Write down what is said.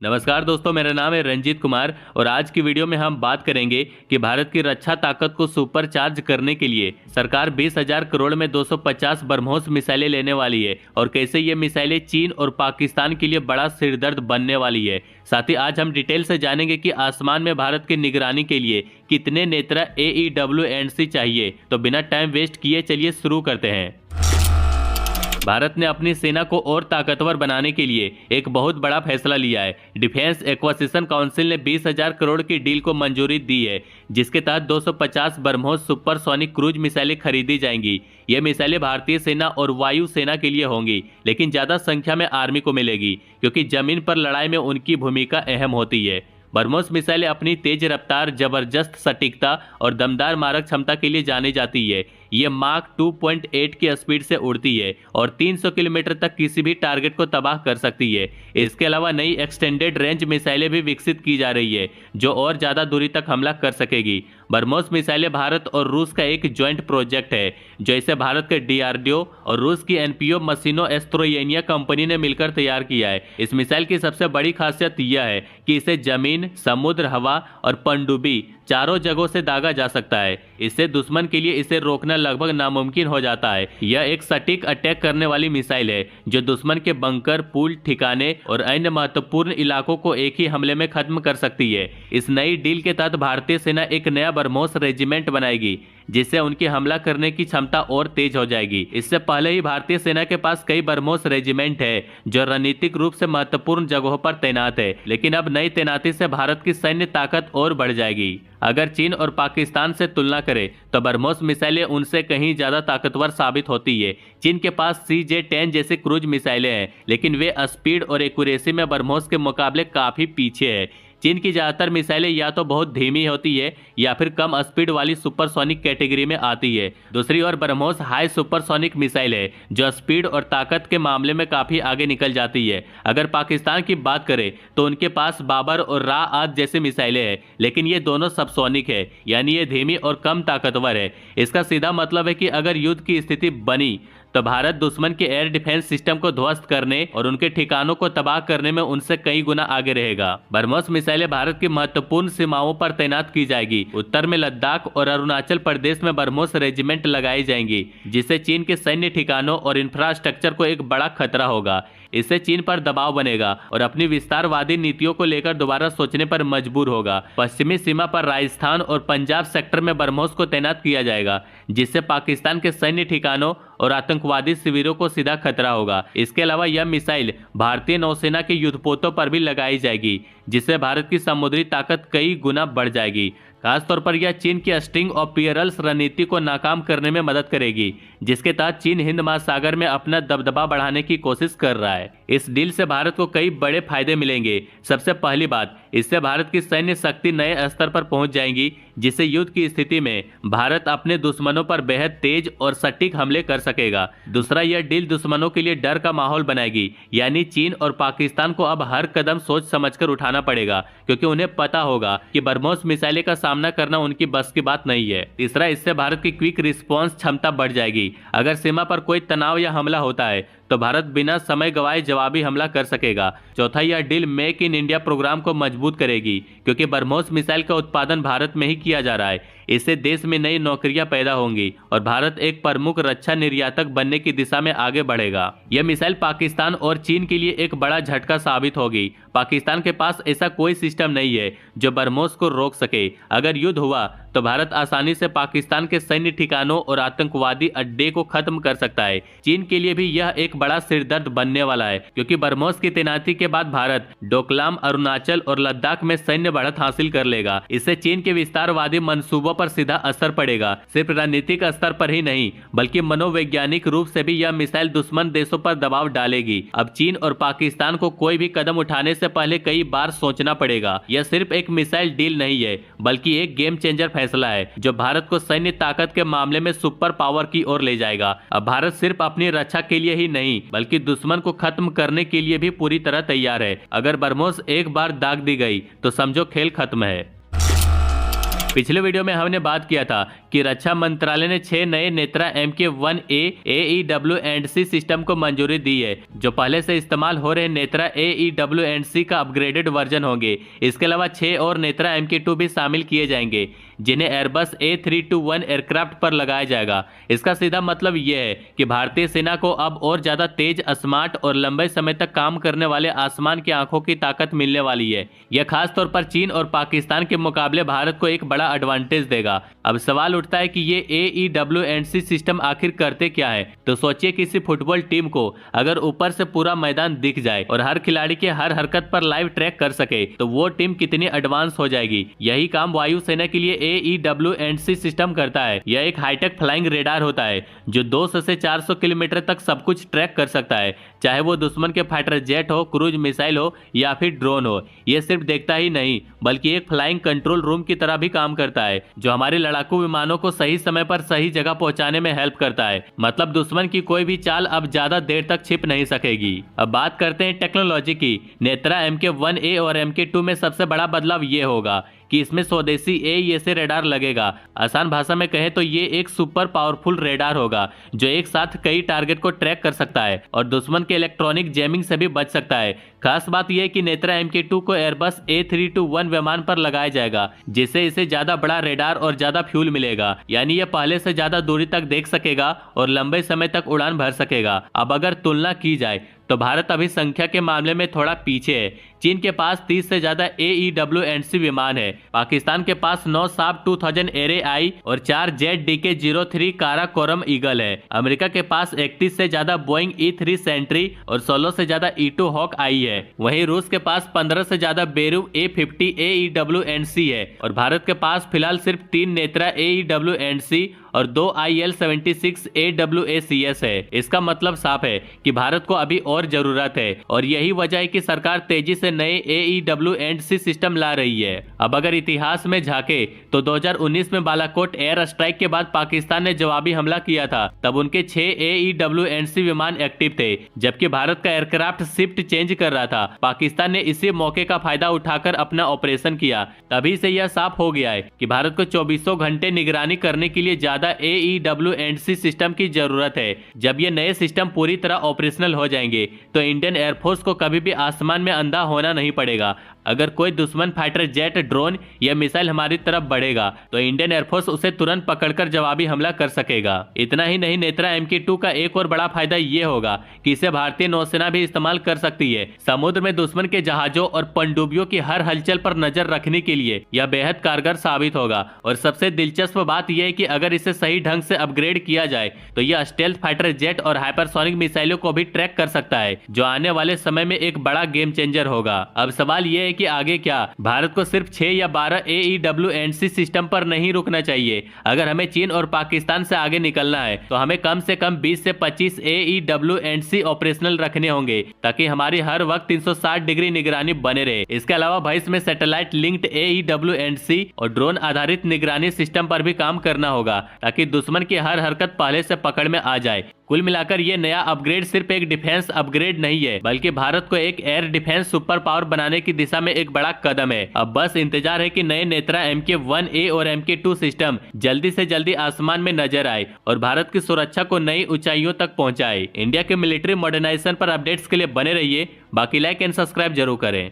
नमस्कार दोस्तों, मेरा नाम है रंजीत कुमार और आज की वीडियो में हम बात करेंगे कि भारत की रक्षा ताकत को सुपर चार्ज करने के लिए सरकार 20,000 करोड़ में 250 ब्रह्मोस मिसाइलें लेने वाली है और कैसे ये मिसाइलें चीन और पाकिस्तान के लिए बड़ा सिरदर्द बनने वाली है। साथ ही आज हम डिटेल से जानेंगे कि आसमान में भारत की निगरानी के लिए कितने नेत्रा AEW&C चाहिए। तो बिना टाइम वेस्ट किए चलिए शुरू करते हैं। भारत ने अपनी सेना को और ताकतवर बनाने के लिए एक बहुत बड़ा फैसला लिया है। डिफेंस एक्विजिशन काउंसिल ने 20,000 करोड़ की डील को मंजूरी दी है, जिसके तहत 250 ब्रह्मोस सुपरसोनिक क्रूज मिसाइलें खरीदी जाएंगी। ये मिसाइलें भारतीय सेना और वायु सेना के लिए होंगी, लेकिन ज्यादा संख्या में आर्मी को मिलेगी, क्योंकि जमीन पर लड़ाई में उनकी भूमिका अहम होती है। ब्रह्मोस मिसाइलें अपनी तेज रफ्तार, जबरदस्त सटीकता और दमदार मारक क्षमता के लिए जानी जाती है। ये माक 2.8 की स्पीड से उड़ती है और 300 किलोमीटर तक किसी भी टारगेट को तबाह कर सकती है। इसके अलावा नई एक्सटेंडेड रेंज मिसाइलें भी विकसित की जा रही है, जो और ज्यादा दूरी तक हमला कर सकेगी। ब्रह्मोस मिसाइलें भारत और रूस का एक ज्वाइंट प्रोजेक्ट है, जो इसे भारत के DRDO और रूस की NPO मशीनो एस्ट्रोयेनिया कंपनी ने मिलकर तैयार किया है। इस मिसाइल की सबसे बड़ी खासियत यह है कि इसे जमीन, समुद्र, हवा और पनडुब्बी चारों जगहों से दागा जा सकता है। इससे दुश्मन के लिए इसे रोकना लगभग नामुमकिन हो जाता है। यह एक सटीक अटैक करने वाली मिसाइल है, जो दुश्मन के बंकर, पुल, ठिकाने और अन्य महत्वपूर्ण इलाकों को एक ही हमले में खत्म कर सकती है। इस नई डील के तहत भारतीय सेना एक नया ब्रह्मोस रेजिमेंट बनाएगी, जिससे उनकी हमला करने की क्षमता और तेज हो जाएगी। इससे पहले ही भारतीय सेना के पास कई ब्रह्मोस रेजिमेंट है, जो रणनीतिक रूप से महत्वपूर्ण जगहों पर तैनात है, लेकिन अब नई तैनाती से भारत की सैन्य ताकत और बढ़ जाएगी। अगर चीन और पाकिस्तान से तुलना करें तो ब्रह्मोस मिसाइलें उनसे कहीं ज्यादा ताकतवर साबित होती है। चीन के पास CJ-10 जैसे क्रूज मिसाइलें हैं, लेकिन वे स्पीड और एक्यूरेसी में ब्रह्मोस के मुकाबले काफी पीछे है। चीन की ज्यादातर मिसाइलें या तो बहुत धीमी होती है या फिर कम स्पीड वाली सुपरसोनिक कैटेगरी में आती है। दूसरी ओर ब्रह्मोस हाई सुपरसोनिक मिसाइल है, जो स्पीड और ताकत के मामले में काफी आगे निकल जाती है। अगर पाकिस्तान की बात करें तो उनके पास बाबर और राआत जैसी मिसाइलें हैं, लेकिन ये दोनों सबसोनिक है, यानी ये धीमी और कम ताकतवर है। इसका सीधा मतलब है कि अगर युद्ध की स्थिति बनी तो भारत दुश्मन के एयर डिफेंस सिस्टम को ध्वस्त करने और उनके ठिकानों को तबाह करने में उनसे कई गुना आगे रहेगा। ब्रह्मोस मिसाइलें भारत की महत्वपूर्ण सीमाओं पर तैनात की जाएगी। उत्तर में लद्दाख और अरुणाचल प्रदेश में ब्रह्मोस रेजिमेंट लगाई जाएंगी, जिससे चीन के सैन्य ठिकानों और इंफ्रास्ट्रक्चर को एक बड़ा खतरा होगा। इससे चीन पर दबाव बनेगा और अपनी विस्तारवादी नीतियों को लेकर दोबारा सोचने पर मजबूर होगा। पश्चिमी सीमा पर राजस्थान और पंजाब सेक्टर में ब्रह्मोस को तैनात किया जाएगा, जिससे पाकिस्तान के सैन्य ठिकानों और आतंकवादी शिविरों को सीधा खतरा होगा। इसके अलावा यह मिसाइल भारतीय नौसेना के युद्धपोतों पर भी लगाई जाएगी, जिससे भारत की समुद्री ताकत कई गुना बढ़ जाएगी। खासतौर पर यह चीन की स्ट्रिंग ऑफ पियरल्स रणनीति को नाकाम करने में मदद करेगी, जिसके तहत चीन हिंद महासागर में अपना दबदबा बढ़ाने की कोशिश कर रहा है। इस डील से भारत को कई बड़े फायदे मिलेंगे। सबसे पहली बात, इससे भारत की सैन्य शक्ति नए स्तर पर पहुंच जाएगी, जिससे युद्ध की स्थिति में भारत अपने दुश्मनों पर बेहद तेज और सटीक हमले कर सकेगा। दूसरा, यह डील दुश्मनों के लिए डर का माहौल बनाएगी, यानी चीन और पाकिस्तान को अब हर कदम सोच समझकर उठाना पड़ेगा, क्योंकि उन्हें पता होगा कि ब्रह्मोस मिसाइलें का सामना करना उनकी बस की बात नहीं है। तीसरा, इससे भारत की क्विक रिस्पॉन्स क्षमता बढ़ जाएगी। अगर सीमा पर कोई तनाव या हमला होता है तो भारत बिना समय गवाए जवाबी हमला कर सकेगा। चौथा, यह deal make in India programme को मजबूत करेगी, क्योंकि ब्रह्मोस मिसाइल का उत्पादन भारत में ही किया जा रहा है। इससे देश में नई नौकरियां पैदा होंगी और भारत एक प्रमुख रक्षा निर्यातक बनने की दिशा में आगे बढ़ेगा। यह मिसाइल पाकिस्तान और चीन के लिए एक बड़ा झटका साबित होगी। पाकिस्तान के पास ऐसा कोई सिस्टम नहीं है जो ब्रह्मोस को रोक सके। अगर युद्ध हुआ तो भारत आसानी से पाकिस्तान के सैन्य ठिकानों और आतंकवादी अड्डे को खत्म कर सकता है। चीन के लिए भी यह एक बड़ा सिरदर्द बनने वाला है, क्योंकि ब्रह्मोस की तैनाती के बाद भारत डोकलाम, अरुणाचल और लद्दाख में सैन्य बढ़त हासिल कर लेगा। इससे चीन के विस्तारवादी मंसूबों पर सीधा असर पड़ेगा। सिर्फ रणनीतिक स्तर पर ही नहीं, बल्कि मनोवैज्ञानिक रूप से भी यह मिसाइल दुश्मन देशों पर दबाव डालेगी। अब चीन और पाकिस्तान को कोई भी कदम उठाने से पहले कई बार सोचना पड़ेगा। यह सिर्फ एक मिसाइल डील नहीं है, बल्कि एक गेम चेंजर फैसला है, जो भारत को सैन्य ताकत के मामले में सुपर पावर की ओर ले जाएगा। अब भारत सिर्फ अपनी रक्षा के लिए ही नहीं, बल्कि दुश्मन को खत्म करने के लिए भी पूरी तरह तैयार है। अगर ब्रह्मोस एक बार दाग दी गई तो समझो खेल खत्म है। पिछले वीडियो में हमने बात किया था कि रक्षा मंत्रालय ने 6 नए नेत्रा MK1A AEW&C सिस्टम को मंजूरी दी है, जो पहले से इस्तेमाल हो रहे नेत्रा AEW&C का अपग्रेडेड वर्जन होंगे। इसके अलावा 6 और नेत्रा MK2 भी शामिल किए जाएंगे, जिन्हें एयरबस A321 एयरक्राफ्ट पर लगाया जाएगा। इसका सीधा मतलब यह है कि भारतीय सेना को अब और ज्यादा तेज, स्मार्ट और लंबे समय तक काम करने वाले आसमान की आंखों की ताकत मिलने वाली है। यह खास तौर पर चीन और पाकिस्तान के मुकाबले भारत को एक बड़ा एडवांटेज देगा। अब सवाल उठता है कि ये AEW&C सिस्टम आखिर करते क्या है। तो सोचिए किसी फुटबॉल टीम को अगर ऊपर से पूरा मैदान दिख जाए और हर खिलाड़ी के हर हरकत पर लाइव ट्रैक कर सके, तो वो टीम कितनी एडवांस हो जाएगी। यही काम वायुसेना के लिए AEW&C सिस्टम करता है। यह एक हाईटेक फ्लाइंग रेडार होता है जो 200 से 400 किलोमीटर तक सब कुछ ट्रैक कर सकता है, चाहे वो दुश्मन के फाइटर जेट हो, क्रूज मिसाइल हो या फिर ड्रोन हो। यह सिर्फ देखता ही नहीं बल्कि एक फ्लाइंग कंट्रोल रूम की तरह भी काम करता है, जो हमारे लड़ाकू विमानों को सही समय पर सही जगह पहुंचाने में हेल्प करता है। मतलब दुश्मन की कोई भी चाल अब ज्यादा देर तक छिप नहीं सकेगी। अब बात करते हैं टेक्नोलॉजी की। नेत्रा MK1A और MK2 में सबसे बड़ा बदलाव ये होगा कि इसमें स्वदेशी AESA रेडार लगेगा। आसान भाषा में कहें तो ये एक सुपर पावरफुल रेडार होगा जो एक साथ कई टारगेट को ट्रैक कर सकता है और दुश्मन के इलेक्ट्रॉनिक जैमिंग से भी बच सकता है। खास बात यह है कि नेत्रा MK2 को एयरबस A321 विमान पर लगाया जाएगा, जिससे इसे ज्यादा बड़ा रेडार और ज्यादा फ्यूल मिलेगा। यानी यह पहले से ज्यादा दूरी तक देख सकेगा और लंबे समय तक उड़ान भर सकेगा। अब अगर तुलना की जाए तो भारत अभी संख्या के मामले में थोड़ा पीछे है। चीन के पास 30 से ज्यादा AEW&C विमान है। पाकिस्तान के पास 9 साब 2000 एरे आई और 4 जेट DK-03 काराकोरम ईगल है। अमेरिका के पास 31 से ज्यादा बोइंग E3 सेंट्री और 16 से ज्यादा E2 हॉक आई है। वहीं रूस के पास 15 से ज्यादा बेरू A50 AEW&C है और भारत के पास फिलहाल सिर्फ 3 नेत्रा AEW&C और 2 IL-76 AWACS है। इसका मतलब साफ है कि भारत को अभी और जरूरत है और यही वजह है कि सरकार तेजी से नए AEW&C सिस्टम ला रही है। अब अगर इतिहास में झांके तो 2019 में बालाकोट एयर स्ट्राइक के बाद पाकिस्तान ने जवाबी हमला किया था। तब उनके 6 AEW&C विमान एक्टिव थे, जबकि भारत का एयरक्राफ्ट शिफ्ट चेंज कर रहा था। पाकिस्तान ने इसी मौके का फायदा उठाकर अपना ऑपरेशन किया। तभी से यह साफ हो गया है कि भारत को 24 घंटे निगरानी करने के लिए ज्यादा AEW&C सिस्टम की जरूरत है। जब ये नए सिस्टम पूरी तरह ऑपरेशनल हो जाएंगे तो इंडियन एयरफोर्स को कभी भी आसमान में अंधा होना नहीं पड़ेगा। अगर कोई दुश्मन फाइटर जेट, ड्रोन या मिसाइल हमारी तरफ बढ़ेगा तो इंडियन एयरफोर्स उसे तुरंत पकड़कर जवाबी हमला कर सकेगा। इतना ही नहीं, नेत्रा MK2 का एक और बड़ा फायदा ये होगा कि इसे भारतीय नौसेना भी इस्तेमाल कर सकती है। समुद्र में दुश्मन के जहाजों और पनडुब्बियों की हर हलचल पर नजर रखने के लिए यह बेहद कारगर साबित होगा। और सबसे दिलचस्प बात यह है कि अगर इसे सही ढंग से अपग्रेड किया जाए तो यह स्टेल्थ फाइटर जेट और हाइपरसोनिक मिसाइलों को भी ट्रैक कर सकता है, जो आने वाले समय में एक बड़ा गेम चेंजर होगा। अब सवाल यह है कि आगे क्या। भारत को सिर्फ 6 या 12 AEW&C सिस्टम पर नहीं रुकना चाहिए। अगर हमें चीन और पाकिस्तान से आगे निकलना है तो हमें कम से कम 20 से 25 AEW&C ऑपरेशनल रखने होंगे, ताकि हमारी हर वक्त 360 डिग्री निगरानी बने रहे। इसके अलावा भाई इसमें सैटेलाइट लिंक्ड AEW&C और ड्रोन आधारित निगरानी सिस्टम पर भी काम करना होगा, ताकि दुश्मन की हर हरकत पहले से पकड़ में आ जाए। कुल मिलाकर ये नया अपग्रेड सिर्फ एक डिफेंस अपग्रेड नहीं है, बल्कि भारत को एक एयर डिफेंस सुपर पावर बनाने की दिशा में एक बड़ा कदम है। अब बस इंतजार है कि नए नेत्रा MK1A और MK2 सिस्टम जल्दी से जल्दी आसमान में नजर आए और भारत की सुरक्षा को नई ऊंचाइयों तक पहुंचाए। इंडिया के मिलिट्री मॉडर्नाइजेशन पर अपडेट्स के लिए बने रहिए। बाकी लाइक एंड सब्सक्राइब जरूर करें।